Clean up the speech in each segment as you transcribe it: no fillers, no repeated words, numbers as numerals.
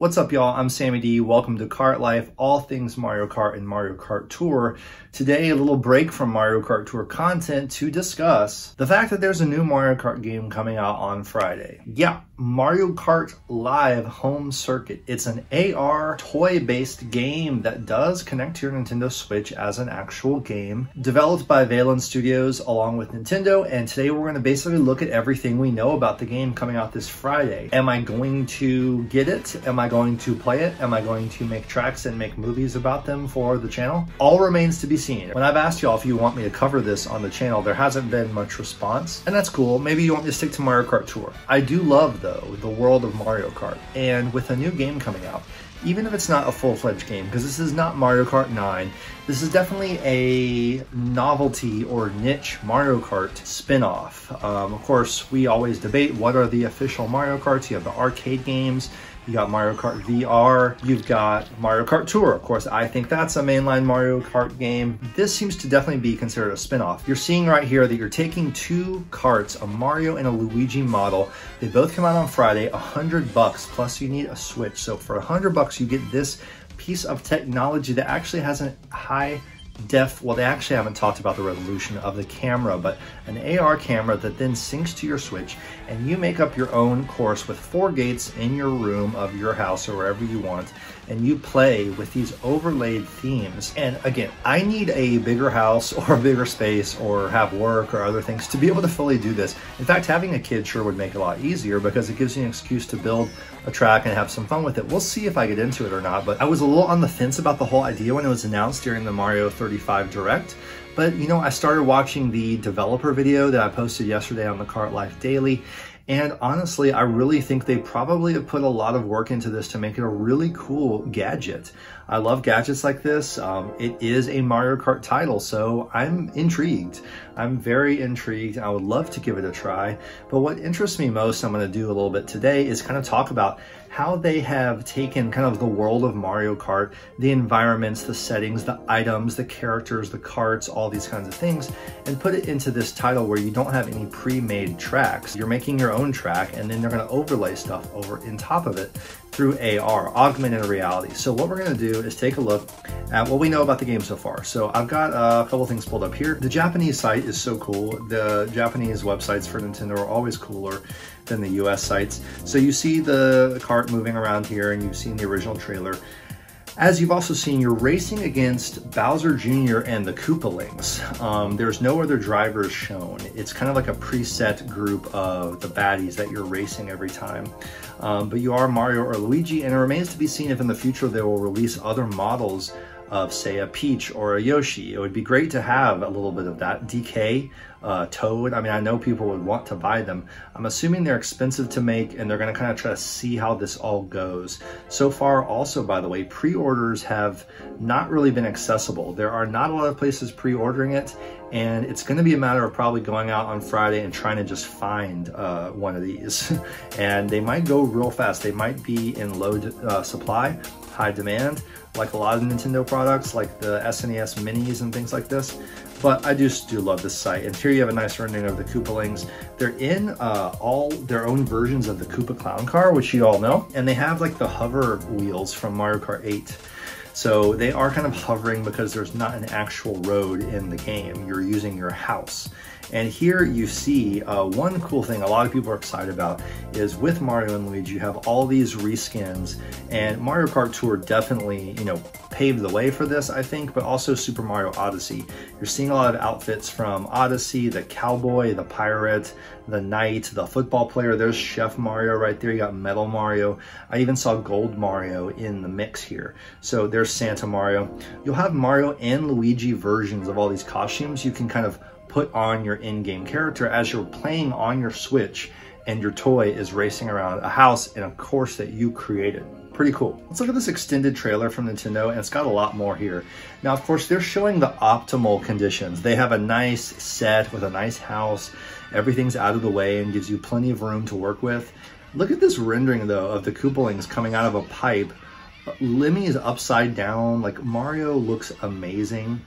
What's up, y'all? I'm Sammy D. Welcome to Kart Life, all things Mario Kart and Mario Kart Tour. Today, a little break from Mario Kart Tour content to discuss the fact that there's a new Mario Kart game coming out on Friday. Yeah, Mario Kart Live Home Circuit. It's an AR toy-based game that does connect to your Nintendo Switch as an actual game, developed by Valon Studios along with Nintendo. And today we're going to basically look at everything we know about the game coming out this Friday. Am I going to get it? Am I going to play it? Am I going to make tracks and make movies about them for the channel? All remains to be seen. When I've asked y'all if you want me to cover this on the channel, there hasn't been much response, and that's cool. Maybe you want me to stick to Mario Kart Tour. I do love, though, the world of Mario Kart, and with a new game coming out, even if it's not a full-fledged game, because this is not Mario Kart 9, this is definitely a novelty or niche Mario Kart spin-off. Of course, we always debate what are the official Mario Karts. You have the arcade games, you got Mario Kart VR, you've got Mario Kart Tour. Of course, I think that's a mainline Mario Kart game. This seems to definitely be considered a spin-off. You're seeing right here that you're taking two karts, a Mario and a Luigi model. They both come out on Friday, $100 plus you need a Switch. So for $100 you get this piece of technology that actually has a high def, well, they actually haven't talked about the resolution of the camera, but an AR camera that then syncs to your Switch, and you make up your own course with 4 gates in your room of your house or wherever you want, and you play with these overlaid themes. And again, I need a bigger house or a bigger space or have work or other things to be able to fully do this. In fact, having a kid sure would make it a lot easier because it gives you an excuse to build a track and have some fun with it. We'll see if I get into it or not, but I was a little on the fence about the whole idea when it was announced during the Mario 35 Direct. But you know, I started watching the developer video that I posted yesterday on the Kart Life Daily, and honestly, I really think they probably have put a lot of work into this to make it a really cool gadget. I love gadgets like this. It is a Mario Kart title, so I'm intrigued. I'm very intrigued. I would love to give it a try. But what interests me most, I'm going to do a little bit today, is kind of talk about how they have taken kind of the world of Mario Kart, the environments, the settings, the items, the characters, the karts, all these kinds of things, and put it into this title where you don't have any pre-made tracks. You're making your own track, and then they're going to overlay stuff over in top of it through AR, augmented reality. So what we're going to do is take a look at what we know about the game so far. So I've got a couple things pulled up here. The Japanese site is so cool. The Japanese websites for Nintendo are always cooler than the US sites. So you see the kart moving around here, and you've seen the original trailer. As you've also seen, you're racing against Bowser Jr. and the Koopalings. There's no other drivers shown. It's kind of like a preset group of the baddies that you're racing every time. But you are Mario or Luigi, and it remains to be seen if in the future they will release other models of, say, a Peach or a Yoshi. It would be great to have a little bit of that. DK, Toad, I mean, I know people would want to buy them. I'm assuming they're expensive to make, and they're going to kind of try to see how this all goes. So far, also, by the way, pre-orders have not really been accessible. There are not a lot of places pre-ordering it, and it's going to be a matter of probably going out on Friday and trying to just find one of these. And they might go real fast. They might be in low supply, high demand, like a lot of Nintendo products, like the SNES Minis and things like this. But I just do love this site. And here you have a nice rendering of the Koopalings. They're in all their own versions of the Koopa Clown Car, which you all know. And they have like the hover wheels from Mario Kart 8. So they are kind of hovering because there's not an actual road in the game. You're using your house. And here you see one cool thing a lot of people are excited about is with Mario and Luigi, you have all these reskins, and Mario Kart Tour definitely, you know, paved the way for this, I think, but also Super Mario Odyssey. You're seeing a lot of outfits from Odyssey, the cowboy, the pirate, the knight, the football player. There's Chef Mario right there. You got Metal Mario. I even saw Gold Mario in the mix here. So there's Santa Mario. You'll have Mario and Luigi versions of all these costumes you can kind of put on your in-game character as you're playing on your Switch and your toy is racing around a house in a course that you created. Pretty cool. Let's look at this extended trailer from Nintendo, and it's got a lot more here. Now, of course, they're showing the optimal conditions. They have a nice set with a nice house. Everything's out of the way and gives you plenty of room to work with. Look at this rendering, though, of the Koopalings coming out of a pipe. Lemmy is upside down. Like, Mario looks amazing.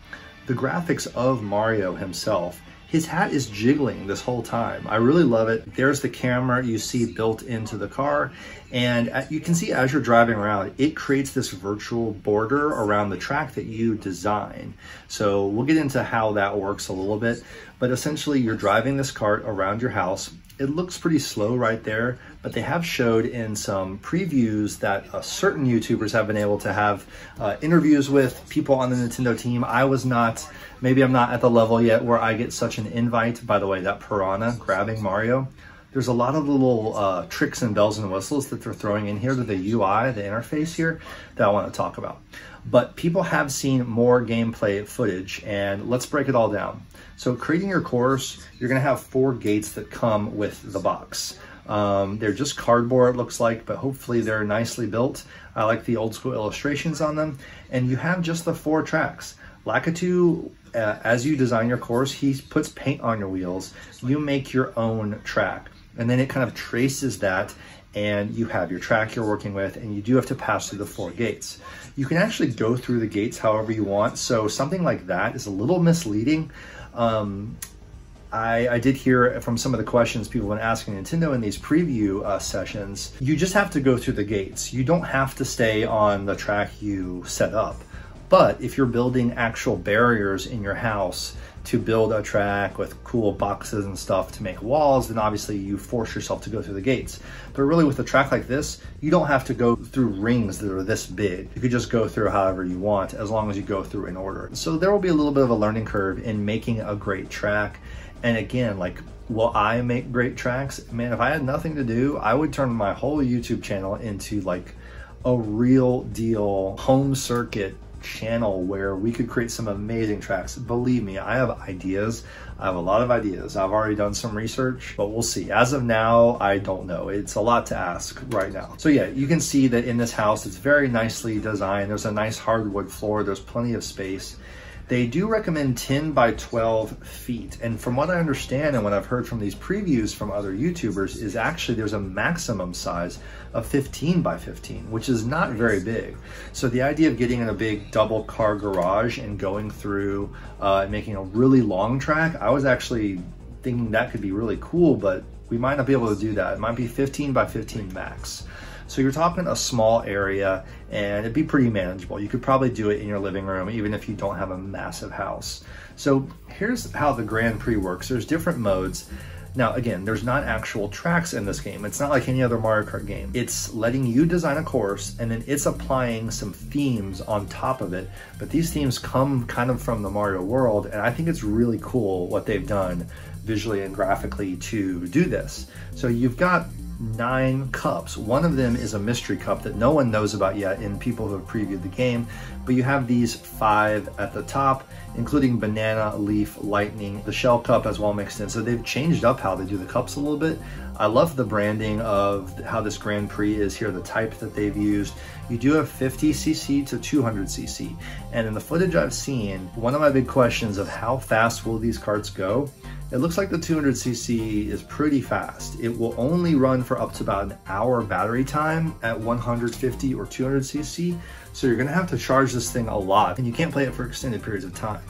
The graphics of Mario himself his hat is jiggling this whole time. I really love it. There's the camera you see built into the car. And you can see as you're driving around, it creates this virtual border around the track that you design. So we'll get into how that works a little bit. But essentially, you're driving this kart around your house. It looks pretty slow right there, but they have showed in some previews that certain YouTubers have been able to have interviews with people on the Nintendo team. I was not, maybe I'm not at the level yet where I get such an invite. By the way, that piranha grabbing Mario. There's a lot of little tricks and bells and whistles that they're throwing in here to the UI, the interface here, that I want to talk about. But people have seen more gameplay footage, and let's break it all down. So creating your course, you're going to have 4 gates that come with the box. They're just cardboard, it looks like, but hopefully they're nicely built. I like the old school illustrations on them. And you have just the 4 tracks. Lakitu, as you design your course, he puts paint on your wheels. You make your own track. And then it kind of traces that, and you have your track you're working with, and you do have to pass through the 4 gates. You can actually go through the gates however you want, so something like that is a little misleading. I did hear from some of the questions people have been asking Nintendo in these preview sessions. You just have to go through the gates. You don't have to stay on the track you set up. But if you're building actual barriers in your house to build a track with cool boxes and stuff to make walls, then obviously you force yourself to go through the gates. But really with a track like this, you don't have to go through rings that are this big. You could just go through however you want, as long as you go through in order. So there will be a little bit of a learning curve in making a great track. And again, like, will I make great tracks? Man, if I had nothing to do, I would turn my whole YouTube channel into like a real deal home circuit channel where we could create some amazing tracks. Believe me, I have ideas. I have a lot of ideas. I've already done some research, but we'll see. As of now, I don't know. It's a lot to ask right now. So yeah, you can see that in this house, it's very nicely designed. There's a nice hardwood floor. There's plenty of space. They do recommend 10 by 12 feet. And from what I understand and what I've heard from these previews from other YouTubers is actually there's a maximum size of 15 by 15, which is not very big. So the idea of getting in a big double car garage and going through and making a really long track, I was actually thinking that could be really cool, but we might not be able to do that. It might be 15 by 15 max. So you're talking a small area, and it'd be pretty manageable. You could probably do it in your living room, even if you don't have a massive house. So here's how the Grand Prix works. There's different modes. Now, again, there's not actual tracks in this game. It's not like any other Mario Kart game. It's letting you design a course, and then it's applying some themes on top of it. But these themes come kind of from the Mario world, and I think it's really cool what they've done visually and graphically to do this. So you've got 9 cups. One of them is a mystery cup that no one knows about yet in people who have previewed the game, but you have these 5 at the top, including banana, leaf, lightning, the shell cup as well mixed in. So they've changed up how they do the cups a little bit. I love the branding of how this Grand Prix is here, the type that they've used. You do have 50cc to 200cc. And in the footage I've seen, one of my big questions of how fast will these karts go? It looks like the 200cc is pretty fast. It will only run for up to about an hour battery time at 150 or 200cc. So you're gonna have to charge this thing a lot, and you can't play it for extended periods of time.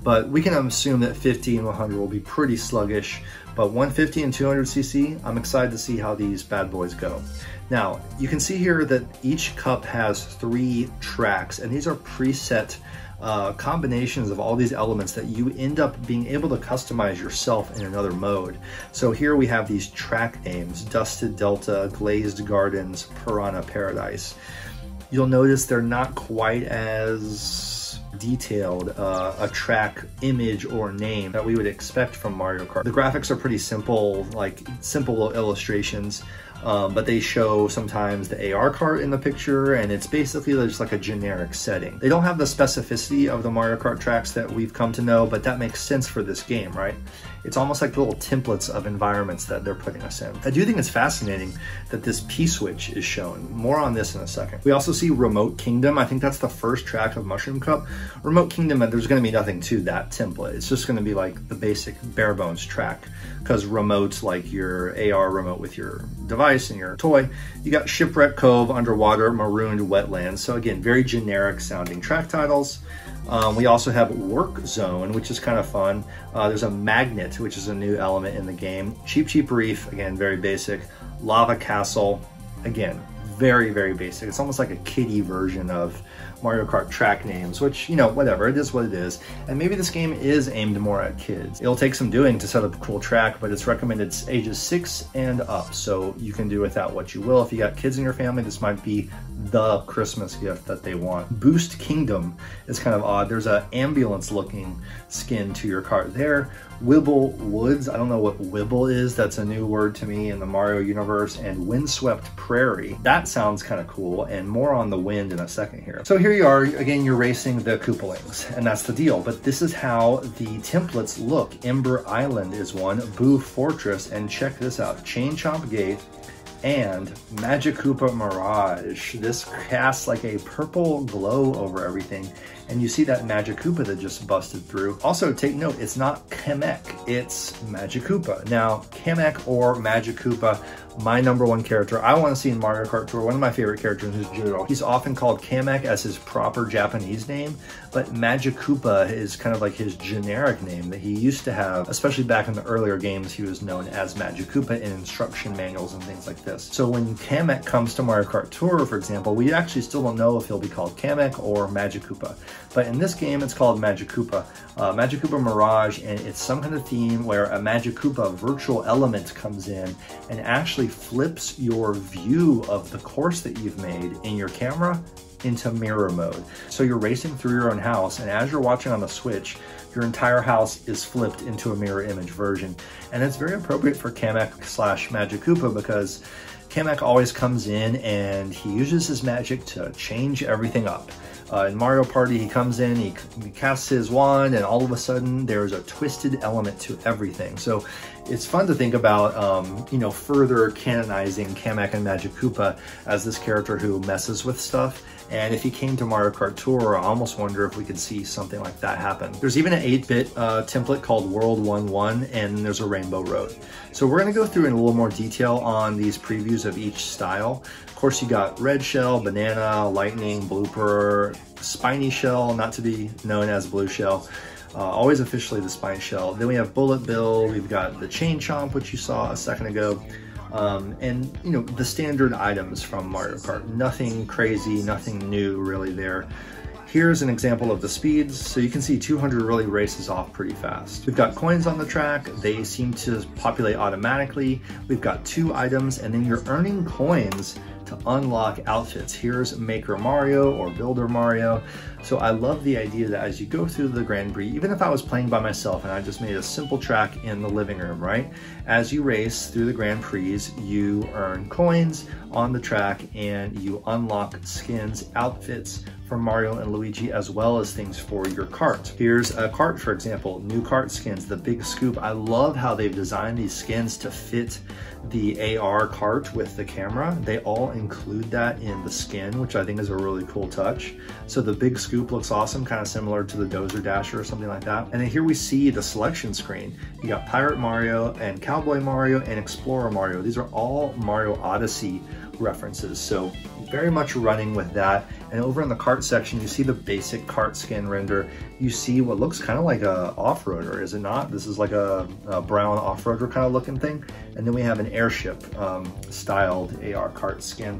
But we can assume that 50 and 100 will be pretty sluggish, but 150 and 200cc, I'm excited to see how these bad boys go. Now, you can see here that each cup has 3 tracks, and these are preset combinations of all these elements that you end up being able to customize yourself in another mode. So here we have these track names: Dusted Delta, Glazed Gardens, Piranha Paradise. You'll notice they're not quite as detailed a track image or name that we would expect from Mario Kart. The graphics are pretty simple, like simple illustrations. But they show sometimes the AR cart in the picture, and it's basically just like a generic setting. They don't have the specificity of the Mario Kart tracks that we've come to know, but that makes sense for this game, right? It's almost like little templates of environments that they're putting us in. I do think it's fascinating that this P-switch is shown. More on this in a second. We also see Remote Kingdom. I think that's the first track of Mushroom Cup. Remote Kingdom, there's gonna be nothing to that template. It's just gonna be like the basic bare bones track, because remote's like your AR remote with your device. ice and your toy. You got Shipwreck Cove, Underwater, Marooned Wetlands. So again, very generic sounding track titles. We also have Work Zone, which is kind of fun. There's a Magnet, which is a new element in the game. Cheap Cheap Reef, again, very basic. Lava Castle, again, very, very basic. It's almost like a kiddie version of Mario Kart track names, which, you know, whatever, it is what it is. And maybe this game is aimed more at kids. It'll take some doing to set up a cool track, but it's recommended ages 6 and up, so you can do with that what you will. If you got kids in your family, this might be the Christmas gift that they want. Boost Kingdom is kind of odd. There's an ambulance looking skin to your cart there. Wibble Woods, I don't know what Wibble is. That's a new word to me in the Mario universe. And Windswept Prairie. That sounds kind of cool, and more on the wind in a second here. So here you are, again, you're racing the Koopalings, and that's the deal. But this is how the templates look. Ember Island is one, Boo Fortress, and check this out, Chain Chomp Gate, and MAGIKOOPA Mirage. This casts like a purple glow over everything, and you see that MAGIKOOPA that just busted through. Also, take note, it's not Kamek, it's MAGIKOOPA. Now, Kamek or MAGIKOOPA, my #1 character I want to see in Mario Kart Tour, one of my favorite characters is Jiro. He's often called Kamek as his proper Japanese name, but MAGIKOOPA is kind of like his generic name that he used to have, especially back in the earlier games. He was known as MAGIKOOPA in instruction manuals and things like this. So when Kamek comes to Mario Kart Tour, for example, we actually still don't know if he'll be called Kamek or MAGIKOOPA. But in this game, it's called MAGIKOOPA. MAGIKOOPA Mirage, and it's some kind of theme where a MAGIKOOPA virtual element comes in and actually flips your view of the course that you've made in your camera into mirror mode. So you're racing through your own house, and as you're watching on the Switch, your entire house is flipped into a mirror image version. And it's very appropriate for Kamek / MAGIKOOPA because Kamek always comes in and he uses his magic to change everything up. In Mario Party, he comes in, he casts his wand, and all of a sudden there's a twisted element to everything. So it's fun to think about, you know, further canonizing Kamek and MAGIKOOPA as this character who messes with stuff. And if he came to Mario Kart Tour, I almost wonder if we could see something like that happen. There's even an 8-bit template called World 1-1, and there's a Rainbow Road. So we're gonna go through in a little more detail on these previews of each style. Of course, you got Red Shell, Banana, Lightning, Blooper, Spiny Shell, not to be known as Blue Shell. Always officially the Spiny Shell. Then we have Bullet Bill, we've got the Chain Chomp, which you saw a second ago. And you know, the standard items from Mario Kart. Nothing crazy, nothing new really there. Here's an example of the speeds. So you can see 200 really races off pretty fast. We've got coins on the track. They seem to populate automatically. We've got 2 items, and then you're earning coins to unlock outfits. Here's Maker Mario or Builder Mario. So I love the idea that as you go through the Grand Prix, even if I was playing by myself and I just made a simple track in the living room, right? As you race through the Grand Prix, you earn coins on the track and you unlock skins, outfits for Mario and Luigi, as well as things for your cart. Here's a cart, for example, new cart skins, the Big Scoop. I love how they've designed these skins to fit the AR cart with the camera. They all include that in the skin, which I think is a really cool touch. So the Big Scoop looks awesome, kind of similar to the Dozer Dasher or something like that. And then here we see the selection screen. You got Pirate Mario and Cowboy Mario and Explorer Mario. These are all Mario Odyssey references. So very much running with that. And over in the cart section, you see the basic cart skin render. You see what looks kind of like a off-roader, is it not? This is like a brown off-roader kind of looking thing. And then we have an airship styled AR cart skin.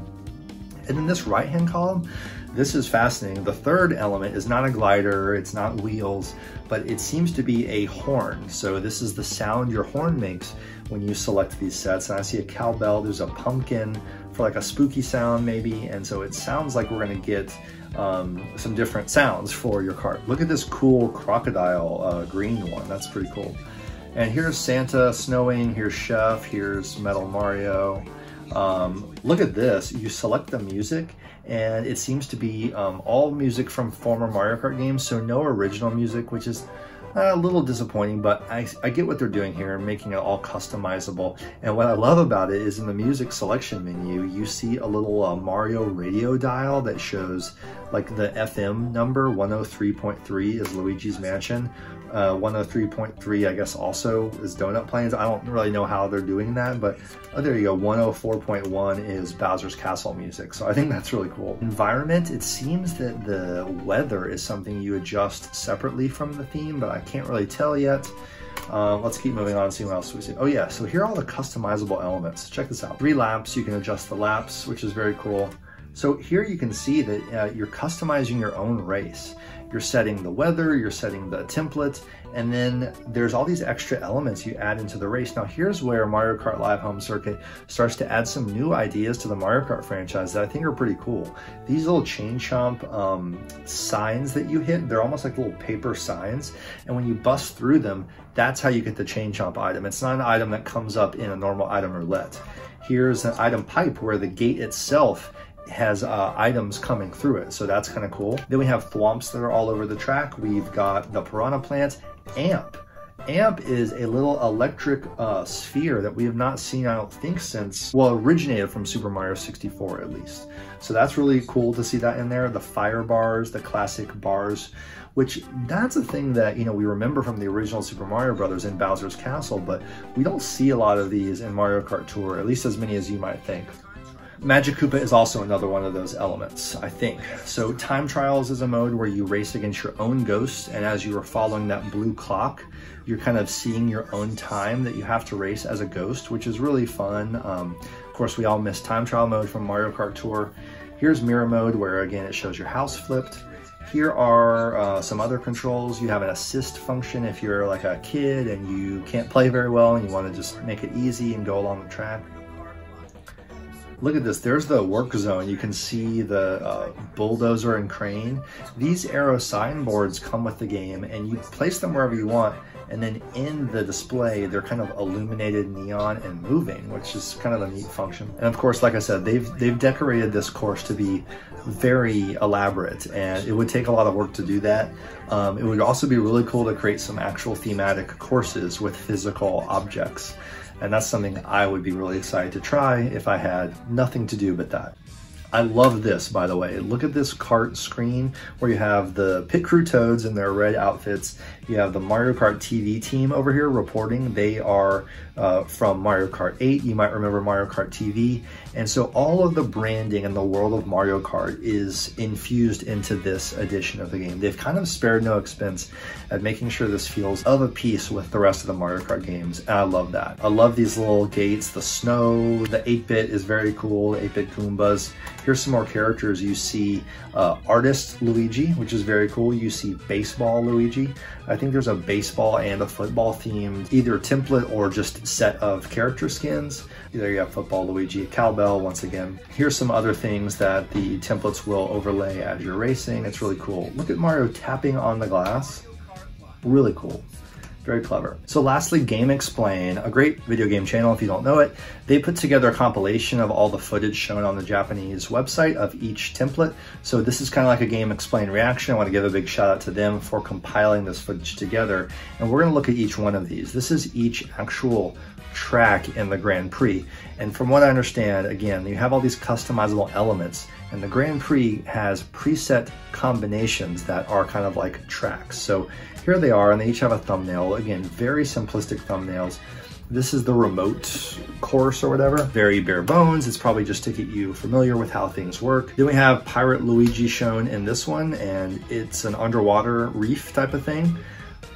And then this right-hand column, this is fascinating. The third element is not a glider, it's not wheels, but it seems to be a horn. So this is the sound your horn makes when you select these sets. And I see a cowbell, there's a pumpkin for like a spooky sound maybe. And so it sounds like we're gonna get some different sounds for your cart. Look at this cool crocodile green one, that's pretty cool. And here's Santa snowing, here's Chef, here's Metal Mario. Look at this, you select the music and it seems to be all music from former Mario Kart games, so no original music, which is A little disappointing, but I get what they're doing here, making it all customizable. And what I love about it is in the music selection menu, you see a little Mario radio dial that shows like the FM number. 103.3 is Luigi's Mansion. 103.3 I guess also is Donut Plains. I don't really know how they're doing that, but oh, there you go. 104.1 is Bowser's Castle music. So I think that's really cool. Environment, it seems that the weather is something you adjust separately from the theme, but I can't really tell yet. Let's keep moving on, see what else we see. Oh yeah, so here are all the customizable elements. Check this out. 3 laps, you can adjust the laps, which is very cool. So here you can see that you're customizing your own race. You're setting the weather, you're setting the template, and then there's all these extra elements you add into the race. Now here's where Mario Kart Live Home Circuit starts to add some new ideas to the Mario Kart franchise that I think are pretty cool. These little chain chomp signs that you hit, they're almost like little paper signs, and when you bust through them, that's how you get the chain chomp item. It's not an item that comes up in a normal item roulette. Here's an item pipe where the gate itself has items coming through it, so that's kind of cool. Then we have thwomps that are all over the track. We've got the piranha plant. Amp is a little electric sphere that we have not seen, I don't think, since, well, originated from Super Mario 64 at least. So that's really cool to see that in there. The fire bars, the classic bars, which that's a thing that, you know, we remember from the original Super Mario Brothers in Bowser's Castle, but we don't see a lot of these in Mario Kart Tour, at least as many as you might think. MAGIKOOPA is also another one of those elements, I think. So time trials is a mode where you race against your own ghost, and as you are following that blue clock, you're kind of seeing your own time that you have to race as a ghost, which is really fun. Of course, we all miss time trial mode from Mario Kart Tour. Here's mirror mode, where again it shows your house flipped. Here are some other controls. You have an assist function if you're like a kid and you can't play very well and you want to just make it easy and go along the track. Look at this, there's the work zone. You can see the bulldozer and crane. These arrow signboards come with the game and you place them wherever you want, and then in the display, they're kind of illuminated neon and moving, which is kind of a neat function. And of course, like I said, they've decorated this course to be very elaborate, and it would take a lot of work to do that. It would also be really cool to create some actual thematic courses with physical objects. And that's something I would be really excited to try if I had nothing to do but that. I love this, by the way. Look at this kart screen where you have the pit crew toads in their red outfits. You have the Mario Kart TV team over here reporting. They are from Mario Kart 8. You might remember Mario Kart TV. And so all of the branding in the world of Mario Kart is infused into this edition of the game. They've kind of spared no expense at making sure this feels of a piece with the rest of the Mario Kart games. And I love that. I love these little gates, the snow, the 8-bit is very cool, 8-bit Goombas. Here's some more characters. You see artist Luigi, which is very cool. You see baseball Luigi. I think there's a baseball and a football themed either template or just set of character skins. There you have football Luigi, cowbell once again. Here's some other things that the templates will overlay as you're racing. It's really cool. Look at Mario tapping on the glass. Really cool. Very clever. So lastly, GameExplain, a great video game channel if you don't know it. They put together a compilation of all the footage shown on the Japanese website of each template. So this is kind of like a GameExplain reaction. I want to give a big shout out to them for compiling this footage together. And we're going to look at each one of these. This is each actual track in the Grand Prix. And from what I understand, again, you have all these customizable elements, and the Grand Prix has preset combinations that are kind of like tracks. So here they are, and they each have a thumbnail. Again, very simplistic thumbnails. This is the remote course or whatever. Very bare bones. It's probably just to get you familiar with how things work. Then we have Pirate Luigi shown in this one, and it's an underwater reef type of thing.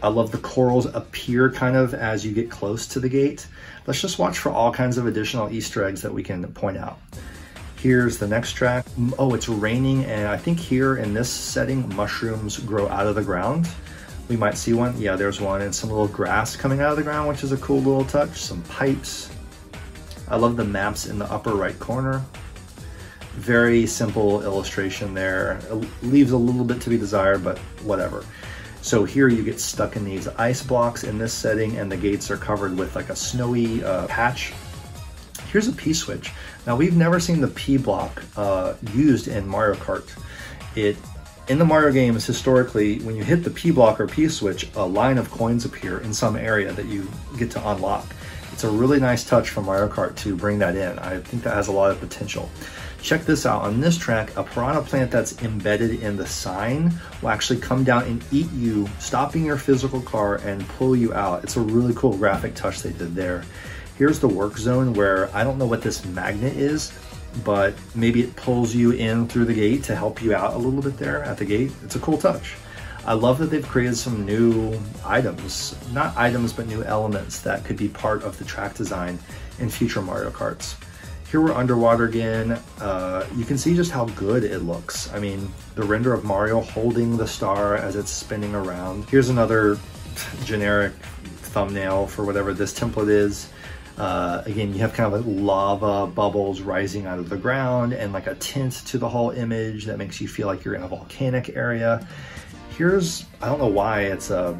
I love the corals appear kind of as you get close to the gate. Let's just watch for all kinds of additional Easter eggs that we can point out. Here's the next track. Oh, it's raining, and I think here in this setting, mushrooms grow out of the ground. We might see one. Yeah, there's one, and some little grass coming out of the ground, which is a cool little touch. Some pipes. I love the maps in the upper right corner. Very simple illustration there. It leaves a little bit to be desired, but whatever. So here you get stuck in these ice blocks in this setting, and the gates are covered with like a snowy patch. Here's a P switch. Now we've never seen the P block used in Mario Kart. It In the Mario games, historically, when you hit the P block or P switch, a line of coins appear in some area that you get to unlock. It's a really nice touch from Mario Kart to bring that in. I think that has a lot of potential. Check this out. On this track, a piranha plant that's embedded in the sign will actually come down and eat you, stopping your physical car and pull you out. It's a really cool graphic touch they did there. Here's the work zone where I don't know what this magnet is, but maybe it pulls you in through the gate to help you out a little bit there at the gate. It's a cool touch. I love that they've created some new items, not items, but new elements that could be part of the track design in future Mario Karts. Here we're underwater again. You can see just how good it looks. I mean, the render of Mario holding the star as it's spinning around. Here's another generic thumbnail for whatever this template is. Again, you have kind of like lava bubbles rising out of the ground and like a tint to the whole image that makes you feel like you're in a volcanic area. Here's, I don't know why it's a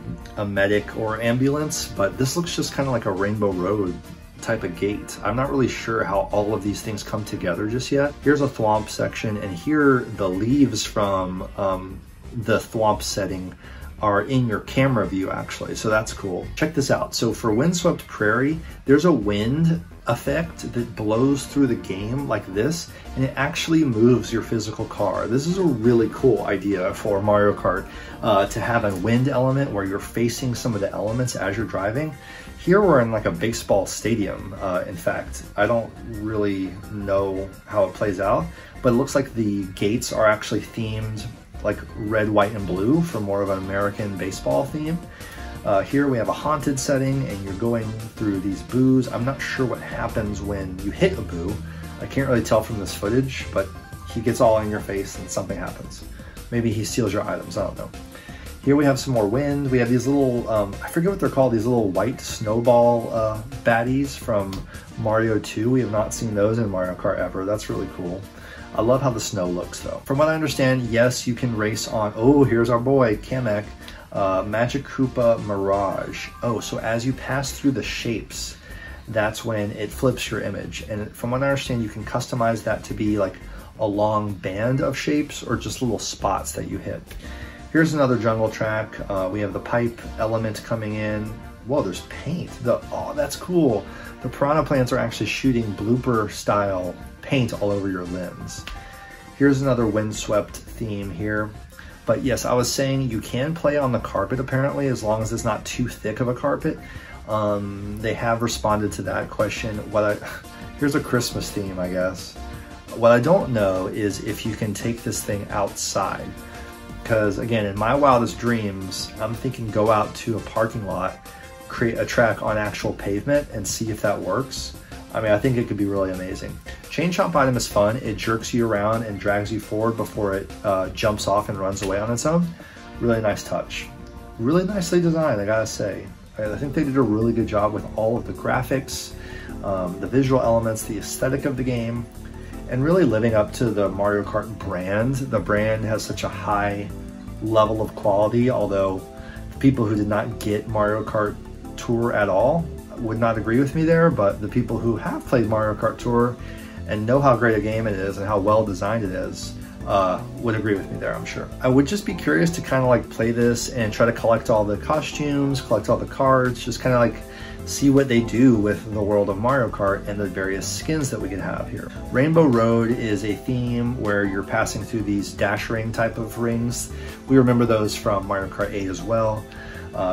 medic or ambulance, but this looks just kind of like a Rainbow Road type of gate. I'm not really sure how all of these things come together just yet. Here's a thwomp section, and here the leaves from the thwomp setting are in your camera view actually, so that's cool. Check this out. So for Windswept Prairie, there's a wind effect that blows through the game like this, and it actually moves your physical car. This is a really cool idea for Mario Kart, to have a wind element where you're facing some of the elements as you're driving. Here we're in like a baseball stadium, in fact. I don't really know how it plays out, but it looks like the gates are actually themed like red, white, and blue for more of an American baseball theme. Here we have a haunted setting and you're going through these boos. I'm not sure what happens when you hit a boo. I can't really tell from this footage, but he gets all in your face and something happens. Maybe he steals your items, I don't know. Here we have some more wind. We have these little, I forget what they're called, these little white snowball baddies from Mario 2. We have not seen those in Mario Kart ever. That's really cool. I love how the snow looks though. From what I understand, yes, you can race on, oh, here's our boy, Kamek, MAGIKOOPA Mirage. Oh, so as you pass through the shapes, that's when it flips your image. And from what I understand, you can customize that to be like a long band of shapes or just little spots that you hit. Here's another jungle track. We have the pipe element coming in. Whoa, there's paint. Oh, that's cool. The piranha plants are actually shooting blooper style paint all over your lens. Here's another windswept theme here. But yes, I was saying you can play on the carpet apparently, as long as it's not too thick of a carpet. They have responded to that question. Here's a Christmas theme, I guess. What I don't know is if you can take this thing outside. Because again, in my wildest dreams, I'm thinking go out to a parking lot, create a track on actual pavement and see if that works. I mean, I think it could be really amazing. Chain Chomp item is fun. It jerks you around and drags you forward before it jumps off and runs away on its own. Really nice touch. Really nicely designed, I gotta say. I think they did a really good job with all of the graphics, the visual elements, the aesthetic of the game, and really living up to the Mario Kart brand. The brand has such a high level of quality, although people who did not get Mario Kart Tour at all would not agree with me there, but the people who have played Mario Kart Tour and know how great a game it is and how well designed it is would agree with me there, I'm sure. I would just be curious to kind of like play this and try to collect all the costumes, collect all the cards, just kind of like see what they do with the world of Mario Kart and the various skins that we can have here. Rainbow Road is a theme where you're passing through these dash ring type of rings. We remember those from Mario Kart 8 as well.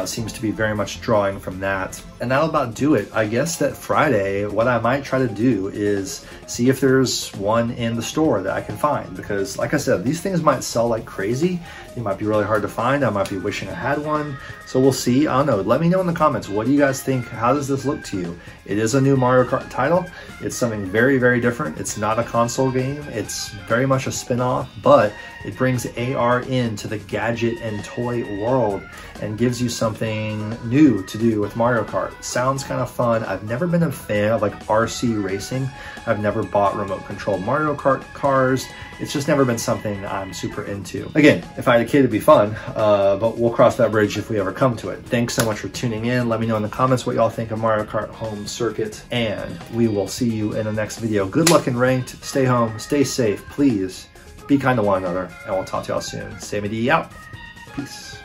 Seems to be very much drawing from that. And that'll about do it. I guess that Friday, what I might try to do is see if there's one in the store that I can find. Because like I said, these things might sell like crazy. They might be really hard to find. I might be wishing I had one. So we'll see. I don't know. Let me know in the comments. What do you guys think? How does this look to you? It is a new Mario Kart title. It's something very, very different. It's not a console game. It's very much a spin-off, but it brings AR into the gadget and toy world and gives you something new to do with Mario Kart. Sounds kind of fun. I've never been a fan of like RC racing. I've never bought remote controlled Mario Kart cars. It's just never been something I'm super into. Again, if I had a kid, it'd be fun, but we'll cross that bridge if we ever come to it. Thanks so much for tuning in. Let me know in the comments what y'all think of Mario Kart Home Circuit, and we will see you in the next video. Good luck in ranked. Stay home, stay safe, please. Be kind to one another, and we'll talk to y'all soon. Sammy D out. Peace.